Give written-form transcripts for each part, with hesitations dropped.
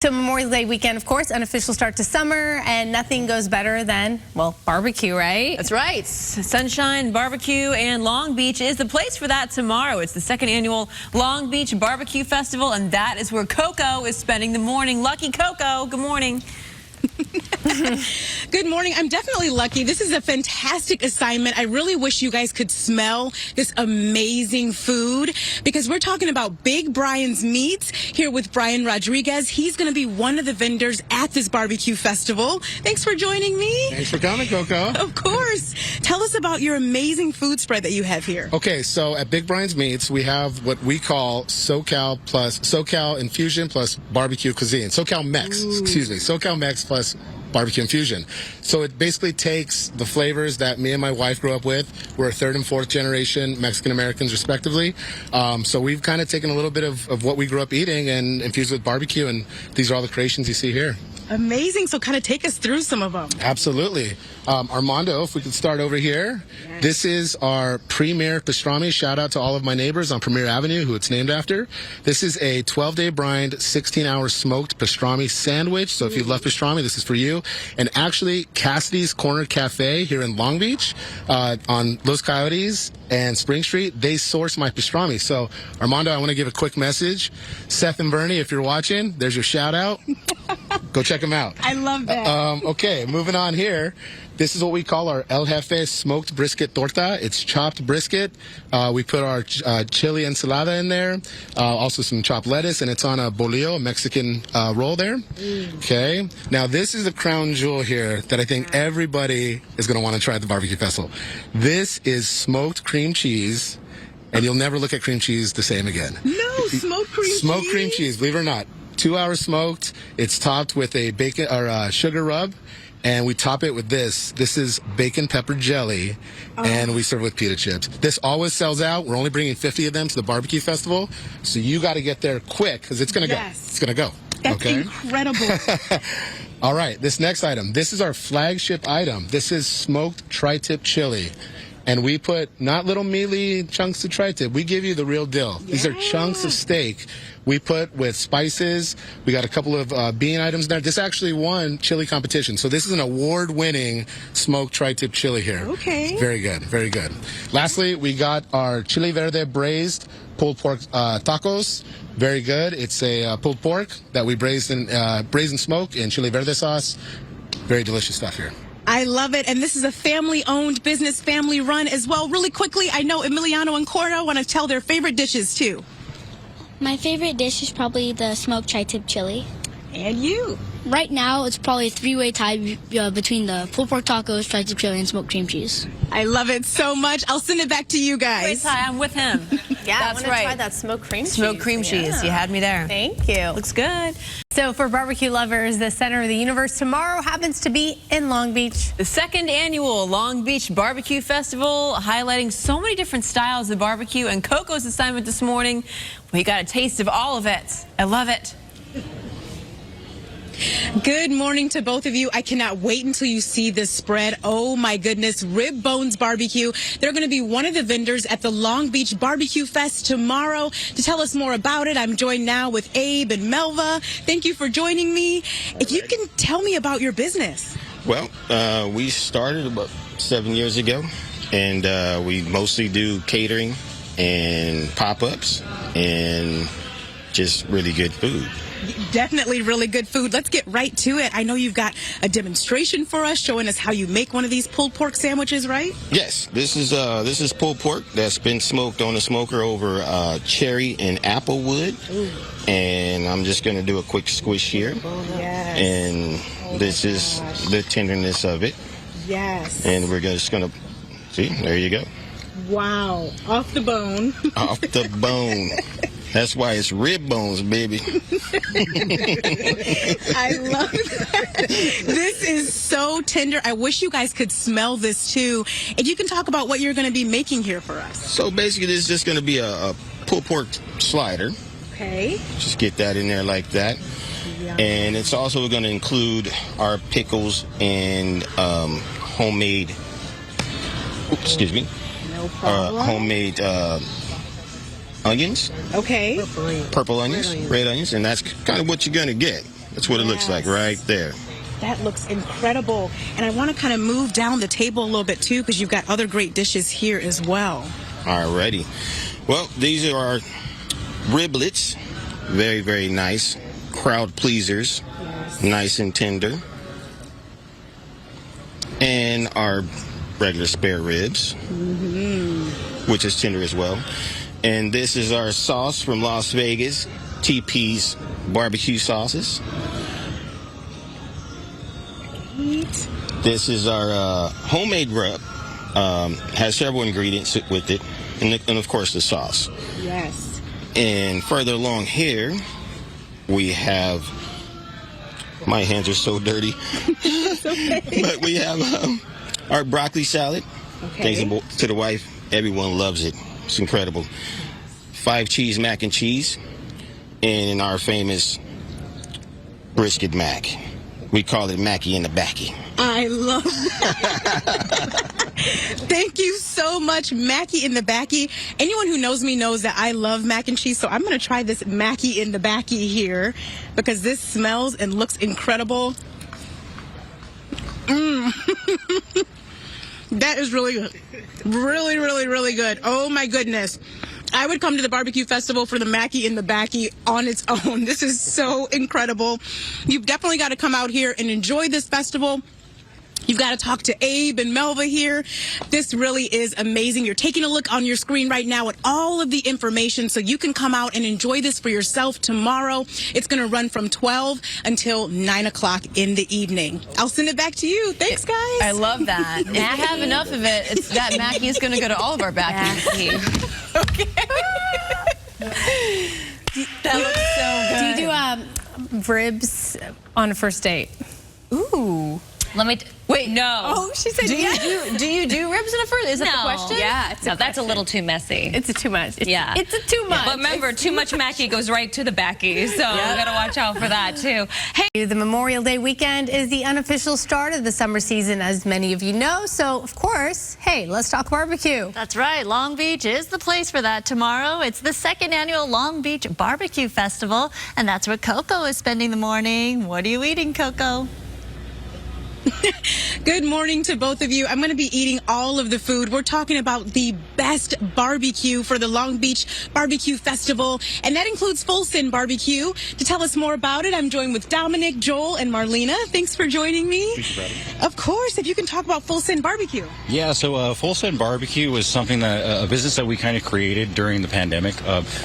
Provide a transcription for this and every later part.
So Memorial Day weekend, of course, unofficial start to summer, and nothing goes better than, well, barbecue, right? That's right. Sunshine Barbecue and Long Beach is the place for that tomorrow. It's the second annual Long Beach Barbecue Festival, and that is where Coco is spending the morning. Lucky Coco, good morning. Good morning. I'm definitely lucky. This is a fantastic assignment. I really wish you guys could smell this amazing food because we're talking about Big Brian's Meats here with Brian Rodriguez. He's going to be one of the vendors at this barbecue festival. Thanks for joining me. Thanks for coming, Coco. Of course. Tell us about your amazing food spread that you have here. Okay, so at Big Brian's Meats, we have what we call SoCal Infusion plus barbecue cuisine. SoCal Mex, excuse me. SoCal Mex plus barbecue infusion. So it basically takes the flavors that me and my wife grew up with. We're third and fourth generation Mexican Americans, respectively. So we've kind of taken a little bit of what we grew up eating and infused with barbecue, and these are all the creations you see here. Amazing. So kind of take us through some of them. Absolutely. Armando, if we could start over here. Yes. This is our Premier Pastrami. Shout out to all of my neighbors on Premier Avenue, who it's named after. This is a 12-day brined, 16-hour smoked pastrami sandwich. So if you love pastrami, this is for you. And actually, Cassidy's Corner Cafe here in Long Beach on Los Coyotes and Spring Street, they source my pastrami. So, Armando, I want to give a quick message. Seth and Bernie, if you're watching, there's your shout out. Go check them out. I love that. Okay, moving on here. This is what we call our El Jefe smoked brisket torta. It's chopped brisket. We put our chili ensalada in there, also some chopped lettuce, and it's on a bolillo, a Mexican roll there. Okay. Now, this is the crown jewel here that I think everybody is going to want to try at the barbecue festival. This is smoked cream cheese, and you'll never look at cream cheese the same again. No, smoked cream cheese? Smoked cream cheese, believe it or not. 2 hours smoked. It's topped with a bacon or sugar rub, and we top it with this. This is bacon pepper jelly, and we serve it with pita chips. This always sells out. We're only bringing 50 of them to the barbecue festival, so you got to get there quick because it's gonna go. It's gonna go. That's incredible. All right, this next item. This is our flagship item. This is smoked tri-tip chili. And we put not little mealy chunks of tri-tip. We give you the real deal. These are chunks of steak we put with spices. We got a couple of bean items there. This actually won chili competition. So this is an award-winning smoked tri-tip chili here. Okay. Very good, very good. Lastly, we got our chili verde braised pulled pork tacos. Very good. It's a pulled pork that we braised and smoke in chili verde sauce. Very delicious stuff here. I love it. And this is a family-owned business, family-run as well. Really quickly, I know Emiliano and Cordo want to tell their favorite dishes, too. My favorite dish is probably the smoked tri-tip chili. And you? Right now, it's probably a three-way tie between the pulled pork tacos, tri-tip chili, and smoked cream cheese. I love it so much. I'll send it back to you guys. Wait, I'm with him. Yeah, that's I want to try that smoked cream cheese. Smoked cream cheese. You had me there. Thank you. Looks good. So for barbecue lovers, the center of the universe tomorrow happens to be in Long Beach. The second annual Long Beach Barbecue Festival, highlighting so many different styles of barbecue. And Coco's assignment this morning, we got a taste of all of it. I love it. Good morning to both of you. I cannot wait until you see this spread. Oh my goodness, Rib Bones Barbecue. They're going to be one of the vendors at the Long Beach Barbecue Fest tomorrow. To tell us more about it, I'm joined now with Abe and Melva. Thank you for joining me. If you can tell me about your business. Well, we started about 7 years ago, and we mostly do catering and pop-ups and just really good food. Definitely really good food. Let's get right to it. I know you've got a demonstration for us showing us how you make one of these pulled pork sandwiches, right? Yes, this is pulled pork that's been smoked on a smoker over cherry and apple wood. Ooh. And I'm just going to do a quick squish here. Yes. And this is the tenderness of it. Yes. And we're just going to see. There you go. Wow. Off the bone. Off the bone. That's why it's rib bones, baby. I love that. This is so tender. I wish you guys could smell this, too. If you can talk about what you're going to be making here for us. So basically, this is just going to be a pulled pork slider. Okay. Just get that in there like that. Yum. And it's also going to include our pickles and homemade, excuse me, no problem. Homemade onions. Okay. Purple onions, red onions, and that's kind of what you're going to get. That's what it looks like right there. That looks incredible. And I want to kind of move down the table a little bit too, because you've got other great dishes here as well. Alrighty. Well, these are our riblets. Very, very nice. Crowd pleasers. Nice and tender. And our regular spare ribs, which is tender as well. And this is our sauce from Las Vegas, TP's barbecue sauces. This is our homemade rub. Has several ingredients with it, and of course the sauce. Yes. And further along here, we have, my hands are so dirty, but we have our broccoli salad. Okay. Thanks to the wife, everyone loves it. It's incredible. 5 cheese mac and cheese, and our famous brisket mac. We call it Mackie in the Backy. I love that. Thank you so much, Mackie in the Backy. Anyone who knows me knows that I love mac and cheese, so I'm going to try this Mackie in the Backy here because this smells and looks incredible. That is really good. Really, really, really good. Oh, my goodness. I would come to the barbecue festival for the Mackie in the Backy on its own. This is so incredible. You've definitely got to come out here and enjoy this festival. You've got to talk to Abe and Melva here. This really is amazing. You're taking a look on your screen right now at all of the information so you can come out and enjoy this for yourself tomorrow. It's going to run from 12 until 9 o'clock in the evening. I'll send it back to you. Thanks, guys. I love that. If we have enough of it, it's that Mackie is going to go to all of our Backies. Okay. That looks so good. Do you do ribs on a first date? Ooh. Let me. Wait, no. Oh, she said yes. Do you do ribs in a first? Is that the question? Yeah, No, that's a little too messy. It's too much. Yeah. It's a too much. But remember, too much Mackie goes right to the Backy, so we gotta watch out for that too. Hey, The Memorial Day weekend is the unofficial start of the summer season, as many of you know. So, of course, hey, let's talk barbecue. That's right. Long Beach is the place for that tomorrow. It's the 2nd annual Long Beach Barbecue Festival, and that's where Coco is spending the morning. What are you eating, Coco? Good morning to both of you. I'm going to be eating all of the food. We're talking about the best barbecue for the Long Beach Barbecue Festival, and that includes Full Send Barbecue. To tell us more about it, I'm joined with Dominic, Joel, and Marlena. Thanks for joining me. Of course, if you can talk about Full Send Barbecue. Yeah, so Full Send Barbecue was something that a business that we kind of created during the pandemic.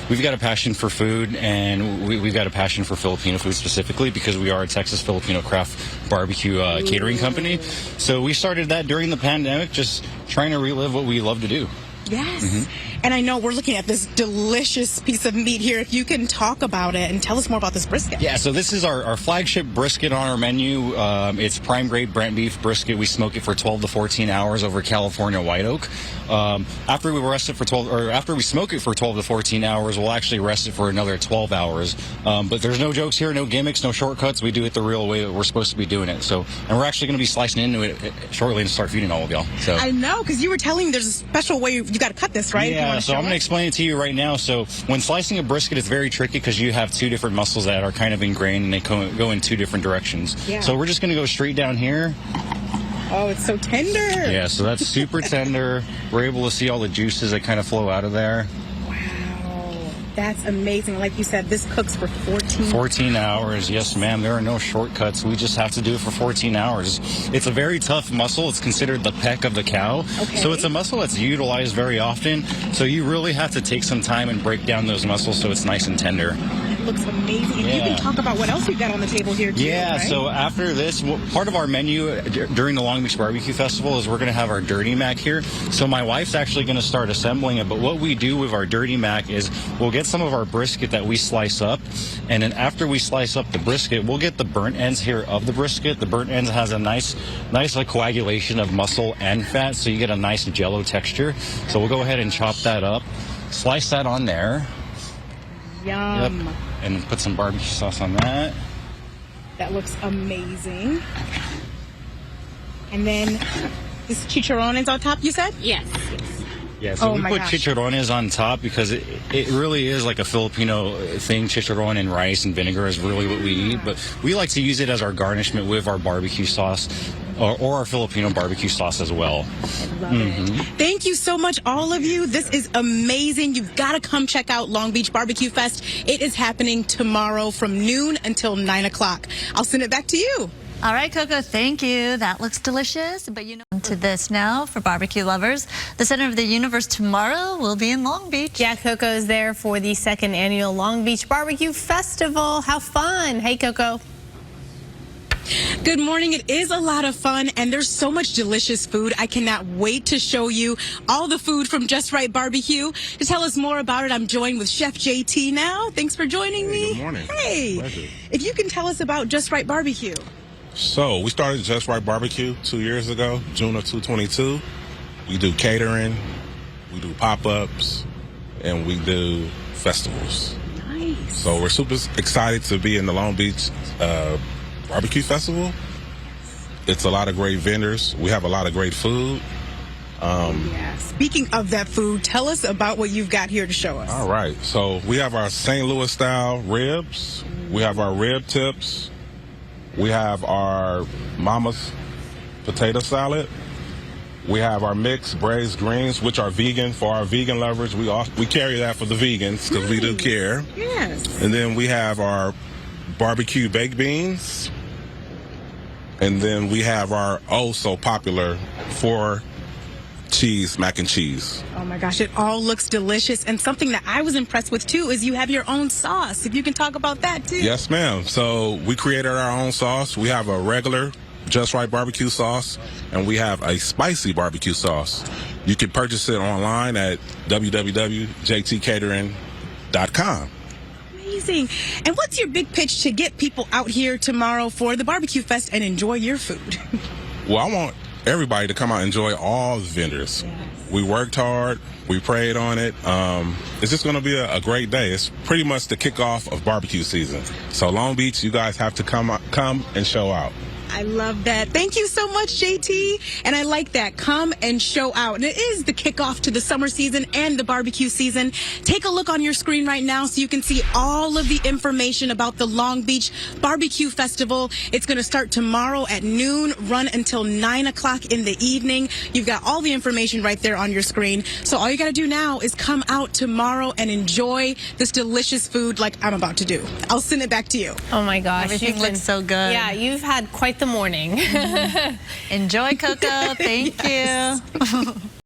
We've got a passion for food, and we've got a passion for Filipino food specifically because we are a Texas Filipino craft barbecue catering company. So we started that during the pandemic, just trying to relive what we love to do. Yes. And I know we're looking at this delicious piece of meat here. If you can talk about it and tell us more about this brisket. Yeah, so this is our flagship brisket on our menu. It's prime grade Brent beef brisket. We smoke it for 12 to 14 hours over California white oak. After we smoke it for 12 to 14 hours, we'll actually rest it for another 12 hours. But there's no jokes here, no gimmicks, no shortcuts. We do it the real way that we're supposed to be doing it. So, and we're actually going to be slicing into it shortly and start feeding all of y'all. So I know, because you were telling me there's a special way you got to cut this, right? Yeah, so I'm going to explain it to you right now. So when slicing a brisket, it's very tricky because you have 2 different muscles that are kind of ingrained and they go in 2 different directions. Yeah. So we're just going to go straight down here. Oh, it's so tender. Yeah, so that's super tender. We're able to see all the juices that kind of flow out of there. That's amazing. Like you said, this cooks for 14 hours. Yes, ma'am. There are no shortcuts. We just have to do it for 14 hours. It's a very tough muscle. It's considered the pec of the cow. Okay. So it's a muscle that's utilized very often. So you really have to take some time and break down those muscles so it's nice and tender. It looks amazing. And you can talk about what else we've got on the table here, too. Yeah, right? so after this, part of our menu during the Long Beach Barbecue Festival is we're going to have our Dirty Mac here. So my wife's actually going to start assembling it. But what we do with our Dirty Mac is we'll get some of our brisket that we slice up. And then after we slice up the brisket, we'll get the burnt ends here of the brisket. The burnt ends has a nice like coagulation of muscle and fat. So you get a nice jello texture. So we'll go ahead and chop that up. Slice that on there. Yum. Yep. And put some barbecue sauce on that. That looks amazing. And then this chicharrones on top, you said? yes. Yeah, so Oh we my put gosh. chicharrones on top because it really is like a Filipino thing. Chicharron and rice and vinegar is really what we eat, but we like to use it as our garnishment with our barbecue sauce or our Filipino barbecue sauce as well. Thank you so much, all of you. This is amazing. You've got to come check out Long Beach Barbecue Fest. It is happening tomorrow from noon until 9 o'clock. I'll send it back to you. All right, Coco, thank you. That looks delicious. But to this now for barbecue lovers. The center of the universe tomorrow will be in Long Beach. Yeah, Coco is there for the 2nd annual Long Beach Barbecue Festival. How fun. Hey, Coco. Good morning. It is a lot of fun, and there's so much delicious food. I cannot wait to show you all the food from Just Right Barbecue. To tell us more about it, I'm joined with Chef JT now. Thanks for joining me. Good morning. Hey, Pleasure. if you can tell us about Just Right Barbecue. So we started Just Right Barbecue 2 years ago, June of 2022. We do catering, we do pop-ups, and we do festivals. Nice. So we're super excited to be in the Long Beach Barbecue Festival. It's a lot of great vendors. We have a lot of great food. Yeah. Speaking of that food, tell us about what you've got here to show us. All right. So we have our St. Louis style ribs. We have our rib tips. We have our Mama's potato salad. We have our mixed braised greens, which are vegan for our vegan lovers. We carry that for the vegans because we do care. Yes. And then we have our barbecue baked beans. And then we have our so popular 4-cheese mac and cheese. Oh my gosh, it all looks delicious. And something that I was impressed with too is you have your own sauce. If you can talk about that too. Yes, ma'am. So we created our own sauce. We have a regular Just Right barbecue sauce, and we have a spicy barbecue sauce. You can purchase it online at www.jtcatering.com. Amazing. And what's your big pitch to get people out here tomorrow for the Barbecue Fest and enjoy your food? Well, I want everybody to come out and enjoy all the vendors. We worked hard. We prayed on it. It's just going to be a great day. It's pretty much the kickoff of barbecue season. So Long Beach, you guys have to come and show out. I love that. Thank you so much, JT. And I like that. Come and show out. And it is the kickoff to the summer season and the barbecue season. Take a look on your screen right now so you can see all of the information about the Long Beach Barbecue Festival. It's going to start tomorrow at noon, run until 9 o'clock in the evening. You've got all the information right there on your screen. So all you got to do now is come out tomorrow and enjoy this delicious food like I'm about to do. I'll send it back to you. Oh, my gosh. Everything looks so good. Yeah, you've had quite the morning. Enjoy, Coco. Thank you.